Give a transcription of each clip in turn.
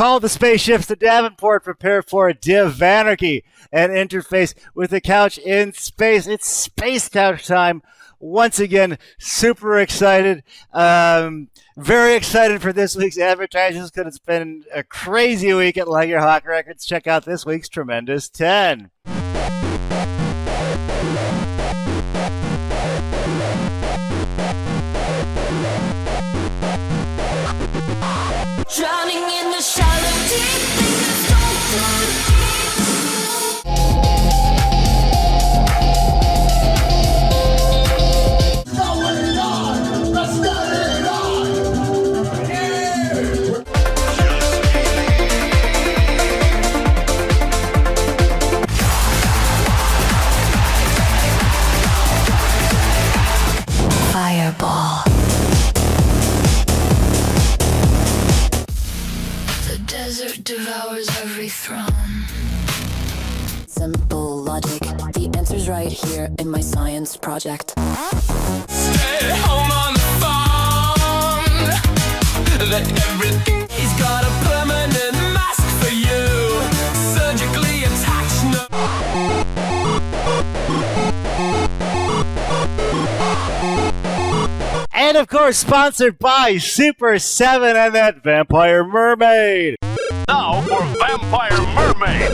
Call the spaceships to Davenport. Prepare for a div anarchy and interface with the couch in space. It's space couch time. Once again, super excited. Very excited for this week's advertisements because it's been a crazy week at Legerhawk Records. Check out this week's Tremendous 10. Drowning in the shallow deep, fingers don't float deep. Fireball. The desert devours every throne. Simple logic, the answer's right here in my science project. Stay home on the phone. That everything he's got a permanent mask for you. Surgically attached. And of course, sponsored by Super 7 and that Vampire Mermaid. Now for Vampire Mermaid.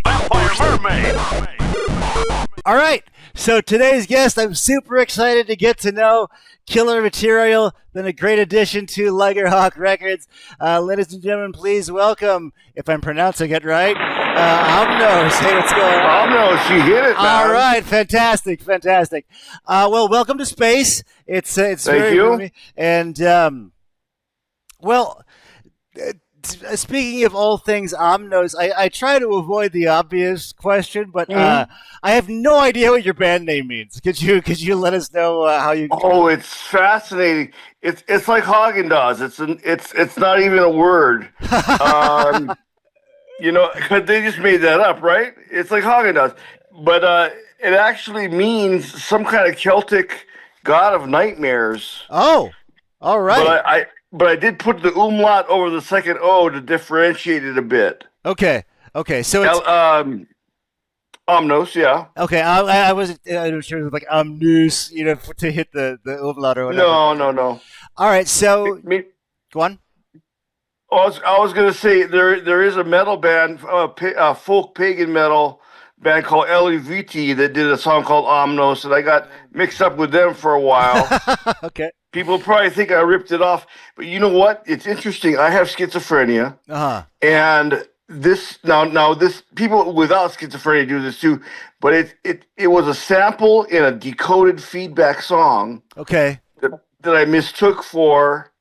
Vampire Mermaid. All right, so today's guest, I'm super excited to get to know. Killer material, been a great addition to Legerhawk Records. Ladies and gentlemen, please welcome, if I'm pronouncing it right, Omnös. Hey, what's going on? Omnös, you hit it, man. All right, fantastic. Well, welcome to space. It's Thank very you. roomy. And speaking of all things Omnös, I try to avoid the obvious question, but I have no idea what your band name means. Could you let us know how you? Oh, it's fascinating. It's like Haagen-Dazs. It's not even a word. Because they just made that up, right? It's like Haagen-Dazs, but it actually means some kind of Celtic god of nightmares. Oh, all right. But I did put the umlaut over the second O to differentiate it a bit. Okay. So it's Omnös, yeah. okay. I wasn't sure it was like Omnös, to hit the umlaut or whatever. No. All right. So go on. I was going to say there is a metal band, folk pagan metal band called LEVT that did a song called Omnös, and I got mixed up with them for a while. Okay. People probably think I ripped it off, but you know what? It's interesting. I have schizophrenia, and this people without schizophrenia do this too. But it was a sample in a decoded feedback song. Okay. That I mistook for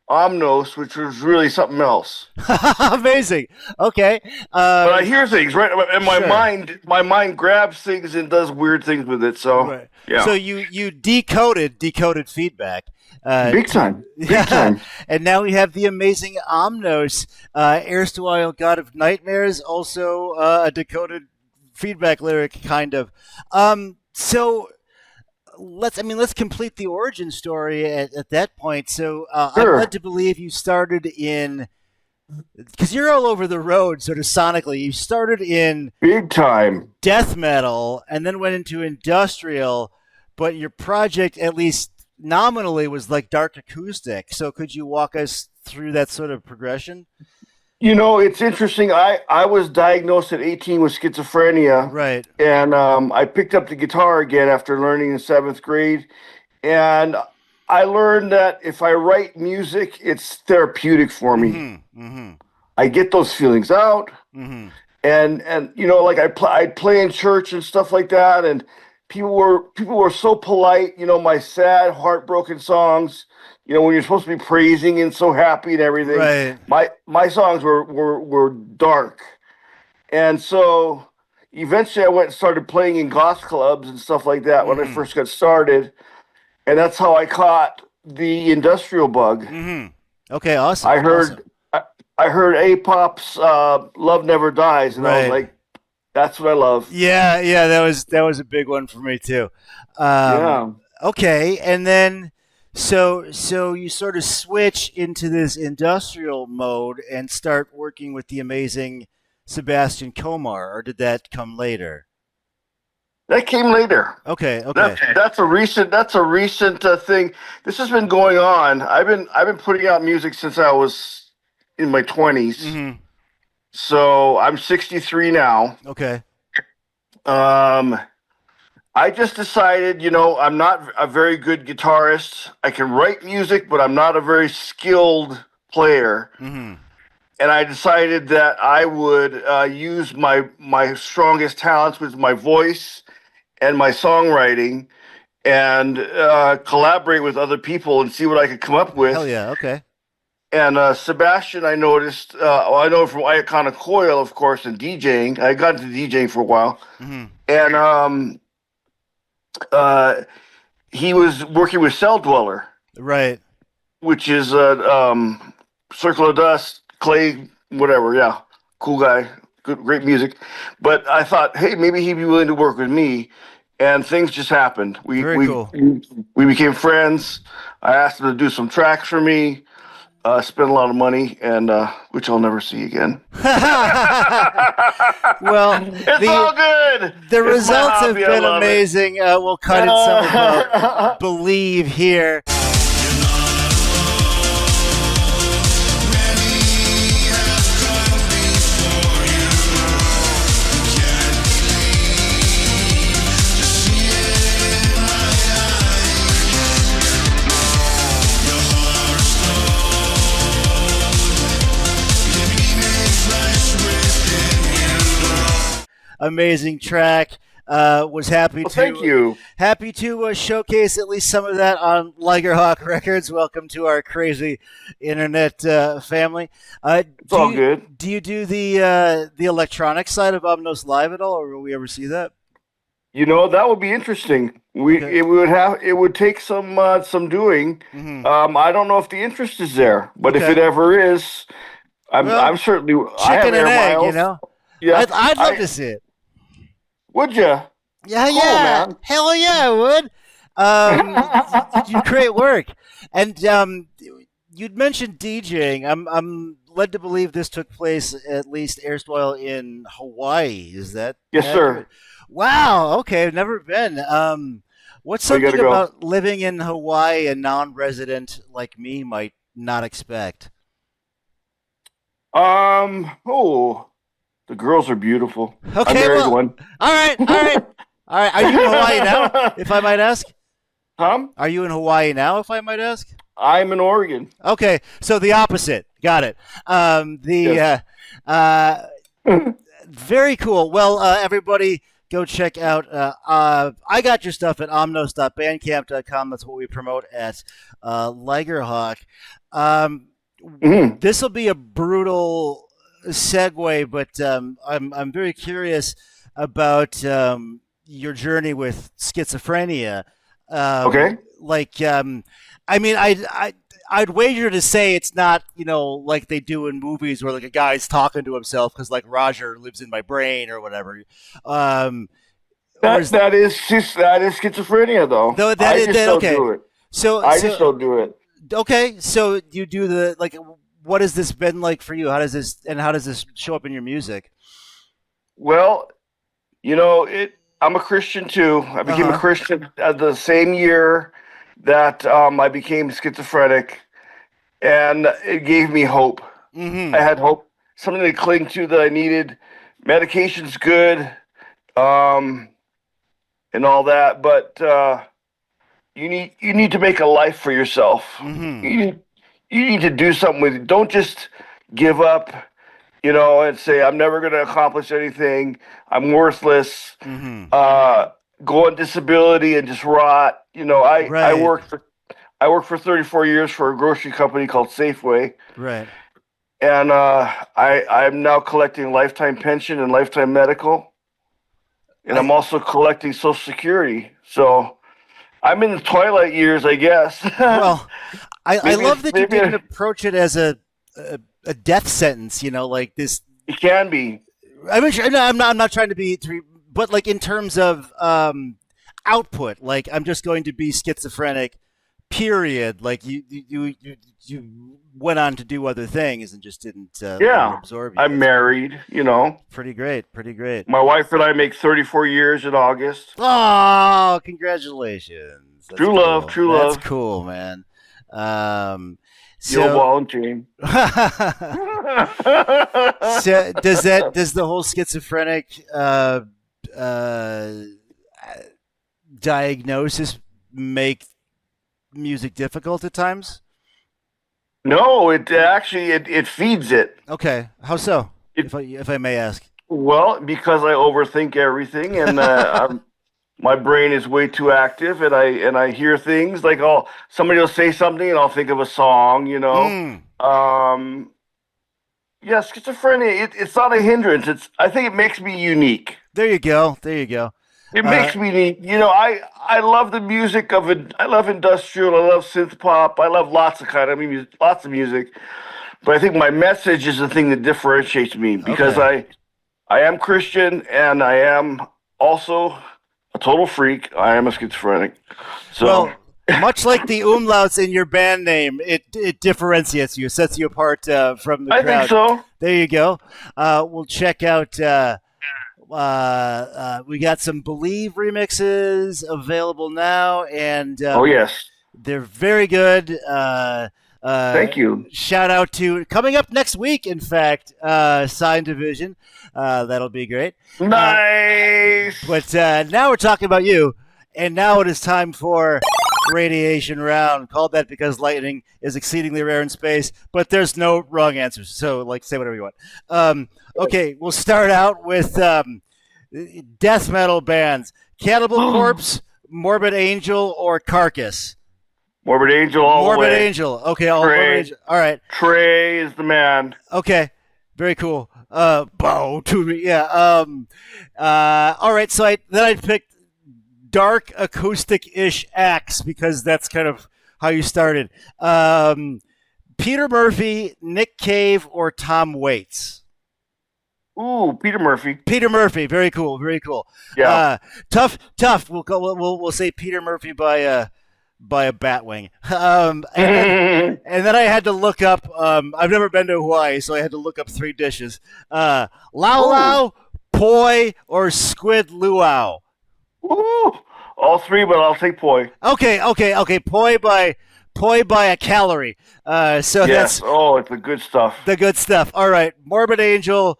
Omnös, which was really something else. Amazing. Okay. But I hear things, right? And Sure. my mind grabs things and does weird things with it. So, Right. yeah. So you decoded feedback. Big time. Big time. And now we have the amazing Omnös, erstwhile god of nightmares, also a decoded feedback lyric, kind of. So let's complete the origin story at that point. So Sure. I'm led to believe you started in, because you're all over the road, sort of sonically. You started in Big time. death metal and then went into industrial, but your project, at least nominally, was like dark acoustic. So could you walk us through that sort of progression? It's interesting. I was diagnosed at 18 with schizophrenia. Right. And I picked up the guitar again after learning in 7th grade. And I learned that if I write music, it's therapeutic for me. Mm-hmm. I get those feelings out. Mm-hmm. And like I'd play in church and stuff like that. And people were so polite, my sad, heartbroken songs, when you're supposed to be praising and so happy and everything. Right. My songs were dark. And so eventually I went and started playing in goth clubs and stuff like that when I first got started. And that's how I caught the industrial bug. Mm-hmm. Okay, awesome. I heard A-Pop's Love Never Dies, and I was like, that's what I love. Yeah, that was a big one for me too. Yeah. Okay, and then so you sort of switch into this industrial mode and start working with the amazing Sebastian Komar, or did that come later? That came later. Okay, okay. That's a recent thing. This has been going on. I've been putting out music since I was in my 20s. Mm-hmm. So I'm 63 now. Okay. I just decided, I'm not a very good guitarist. I can write music, but I'm not a very skilled player. Mm-hmm. And I decided that I would use my strongest talents with my voice and my songwriting, and collaborate with other people and see what I could come up with. Hell yeah, okay. And Sebastian, I noticed, I know from Iconic Coil, of course, and DJing. I got into DJing for a while. Mm-hmm. And he was working with Cell Dweller. Right. Which is Circle of Dust, Clay, whatever, yeah. Cool guy, great music. But I thought, hey, maybe he'd be willing to work with me. And things just happened. Very cool. We became friends. I asked him to do some tracks for me. Spent a lot of money, and which I'll never see again. Well, it's all good. The results have been amazing. We'll cut in some of Believe here. Amazing track. Was happy to thank you. Happy to showcase at least some of that on Ligerhawk Records. Welcome to our crazy internet family. It's all good. Do you do the electronic side of Omnös Live at all, or will we ever see that? That would be interesting. It would take some doing. Mm-hmm. I don't know if the interest is there, but if it ever is, I'm certainly chicken and egg. Miles. Yeah, I'd love to see it. Would you? Yeah, cool, yeah. Man. Hell yeah, I would. You do great work. And you'd mentioned DJing. I'm led to believe this took place at least erstwhile in Hawaii. Is that yes, accurate? sir? Wow. Okay, I've never been. What's something about living in Hawaii a non-resident like me might not expect? The girls are beautiful. Okay, I married one. All right. Are you in Hawaii now, if I might ask? Are you in Hawaii now, if I might ask? I'm in Oregon. Okay, so the opposite. Got it. Very cool. Well, everybody, go check out I Got Your Stuff at omnos.bandcamp.com. That's what we promote at Ligerhawk. This will be a brutal segue, but I'm very curious about your journey with schizophrenia. Okay. I mean, I'd wager to say it's not, like they do in movies where like a guy's talking to himself because like Roger lives in my brain or whatever. That is schizophrenia, though. I just don't do it. Okay, so you do what has this been like for you? How does this show up in your music? Well, I'm a Christian too. I became a Christian the same year that I became schizophrenic, and it gave me hope. Mm-hmm. I had hope, something to cling to that I needed. Medication's good, and all that, but you need to make a life for yourself. Mm-hmm. You need to do something with it. Don't just give up, and say, I'm never going to accomplish anything. I'm worthless. Mm-hmm. Go on disability and just rot. I worked for 34 years for a grocery company called Safeway. Right. And I'm now collecting lifetime pension and lifetime medical. And I'm also collecting Social Security. So I'm in the twilight years, I guess. Well, I love that you didn't approach it as a death sentence, like this. It can be. I'm not trying to be, but like in terms of, output. Like I'm just going to be schizophrenic. Period. Like you went on to do other things and just didn't absorb you. I'm married. Pretty great. Pretty great. My wife and I make 34 years in August. Oh, congratulations! That's true cool. love. That's cool, man. Yo, Ball and Chain. So does the whole schizophrenic diagnosis make music difficult at times? No, it actually it feeds it. Okay, how so? If I may ask. Well, because I overthink everything, and my brain is way too active, and I hear things like somebody will say something, and I'll think of a song. Yeah, schizophrenia. It's not a hindrance. I think it makes me unique. There you go. It makes me neat. I love the music of it. I love industrial. I love synth pop. I love lots of music. But I think my message is the thing that differentiates me because I am Christian and I am also a total freak. I am a schizophrenic. So. Well, much like the umlauts in your band name, it differentiates you, sets you apart from the crowd. I think so. There you go. We'll check out. We got some Believe remixes available now, and oh yes, they're very good. Thank you. Shout out to coming up next week. In fact, Sign Division. That'll be great. Nice. But now we're talking about you, and now it is time for Radiation Round. Called that because lightning is exceedingly rare in space, but there's no wrong answers. So, say whatever you want. Okay, we'll start out with death metal bands: Cannibal Corpse, Morbid Angel, or Carcass. Morbid Angel all the way. Morbid Angel. Okay, Morbid Angel. All right. Trey is the man. Okay, very cool. Bow to me. Yeah. All right. So then I picked dark acoustic-ish acts because that's kind of how you started. Peter Murphy, Nick Cave, or Tom Waits? Ooh, Peter Murphy. Peter Murphy. Very cool. Yeah. Tough. We'll say Peter Murphy by a batwing. And then I had to look up. I've never been to Hawaii, so I had to look up 3 dishes: lau lau, poi, or squid luau. Ooh, all 3, but I'll take poi. Okay. Poi by a calorie. So yes. That's it's the good stuff. The good stuff. All right, Morbid Angel,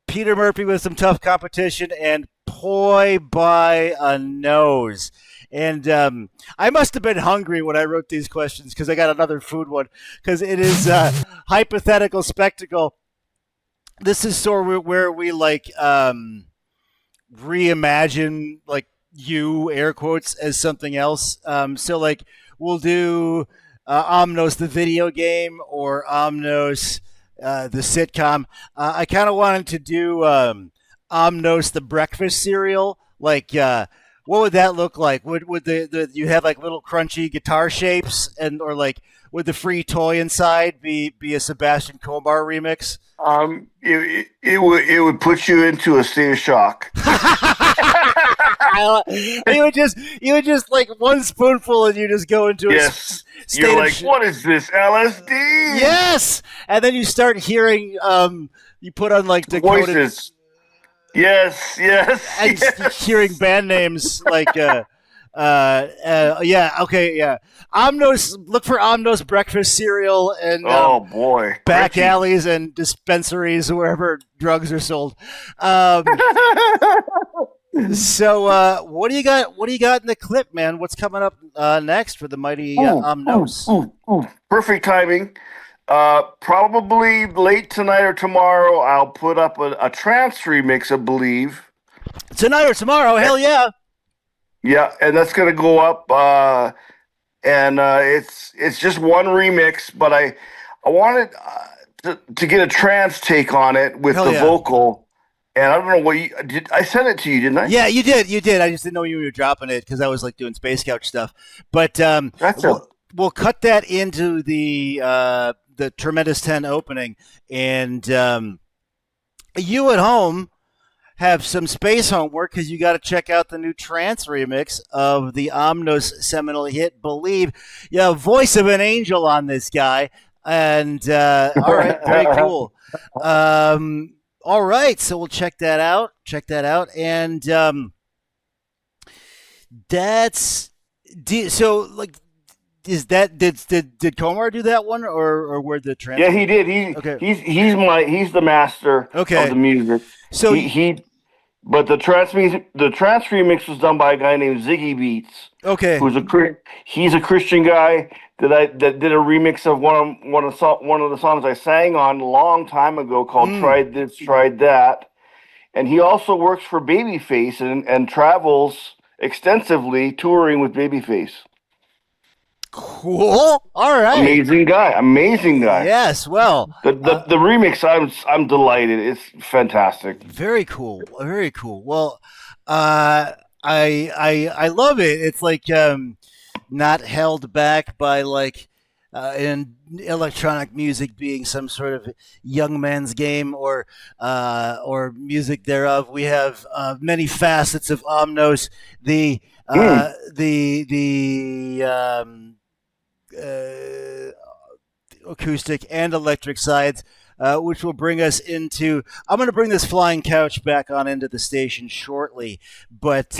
Peter Murphy with some tough competition, and poi by a nose. And I must have been hungry when I wrote these questions because I got another food one because it is hypothetical spectacle. This is sort of where we reimagine you air quotes as something else. So we'll do Omnös the video game or Omnös the sitcom. I kind of wanted to do Omnös the breakfast cereal. What would that look like? Would you have little crunchy guitar shapes or would the free toy inside be a Sebastian Komar remix? It would put you into a state of shock. you would just one spoonful and you just go into a state You're of what is this, LSD? Yes, and then you start hearing you put on decoded voices. Yes. And hearing band names yeah. Omnös, look for Omnös breakfast cereal and oh boy, back alleys and dispensaries wherever drugs are sold. So what do you got? What do you got in the clip, man? What's coming up next for the mighty Omnös? Perfect timing. Probably late tonight or tomorrow, I'll put up a trance remix of Believe. Tonight or tomorrow? Hell yeah! Yeah, and that's gonna go up. It's just one remix, but I wanted to get a trance take on it with the vocal. And I don't know what you did. I sent it to you, didn't I? Yeah, you did. I just didn't know you were dropping it because I was doing Space Couch stuff. But we'll cut that into the Tremendous 10 opening, and you at home have some space homework because you got to check out the new trance remix of the Omnös seminal hit "Believe." Yeah, voice of an angel on this guy, and all right, very cool. All right, so we'll check that out. And that's so like. Is that did Komar do that one or where the trance? Yeah, he did. He's the master of the music. So but the trance remix was done by a guy named Ziggy Beats. Okay. He's a Christian guy that did a remix of one of the songs I sang on a long time ago called "Tried This, Tried That," and he also works for Babyface and travels extensively touring with Babyface. Cool. All right. Amazing guy. Yes. Well, the remix, I'm delighted. It's fantastic. Very cool. Well, I love it. It's like not held back by like in electronic music being some sort of young man's game or music thereof. We have many facets of Omnös. The acoustic and electric sides, which will bring us into. I'm going to bring this flying couch back on into the station shortly, but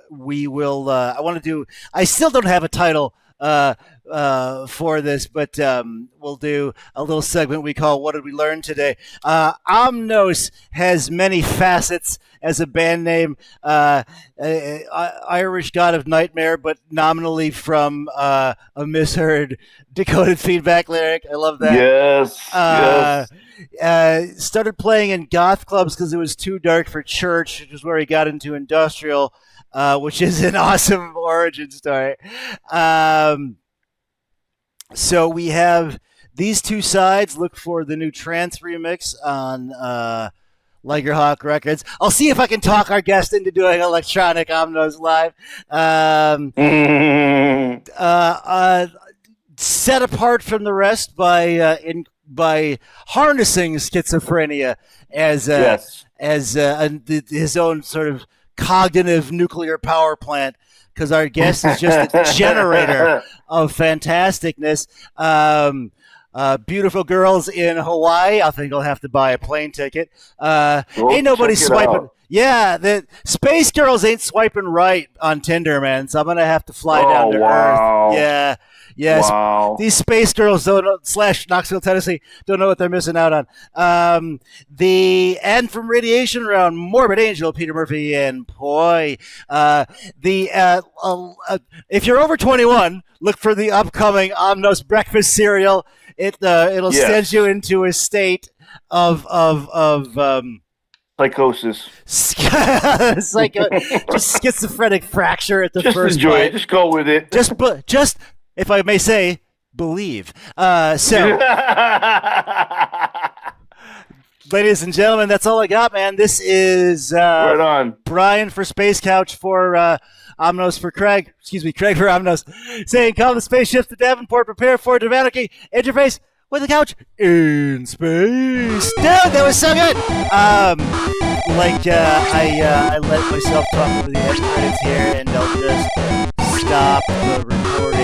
we will. I want to do. I still don't have a title for this, but we'll do a little segment we call "What Did We Learn Today?" Omnös has many facets as a band name. Irish God of Nightmare, but nominally from a misheard decoded feedback lyric. I love that. Yes. Started playing in goth clubs because it was too dark for church, which is where he got into industrial, which is an awesome origin story. So we have these two sides. Look for the new trance remix on Ligerhawk Records. I'll see if I can talk our guest into doing electronic Omnös live. Set apart from the rest by harnessing schizophrenia as his own sort of cognitive nuclear power plant. Because our guest is just a generator of fantasticness. Beautiful girls in Hawaii. I think I'll have to buy a plane ticket. Ain't nobody swiping. Yeah, the space girls ain't swiping right on Tinder, man. So I'm gonna have to fly down to Earth. Yeah. Yes, these space girls / Knoxville, Tennessee don't know what they're missing out on. And from Radiation Round, Morbid Angel, Peter Murphy, and Poi. If you're over 21, look for the upcoming Omnös breakfast cereal. It'll send you into a state of psychosis. Just schizophrenic fracture at the just first enjoy bite. It. Just go with it. Just. If I may say, believe. So, ladies and gentlemen, that's all I got, man. This is right on. Brian for Space Couch for Omnös for Craig. Excuse me, Craig for Omnös. Saying, call the spaceship to Davenport. Prepare for Divanarchy. Interface with the couch in space. Dude, that was so good. I let myself talk over the end credits here, and I'll just stop the recording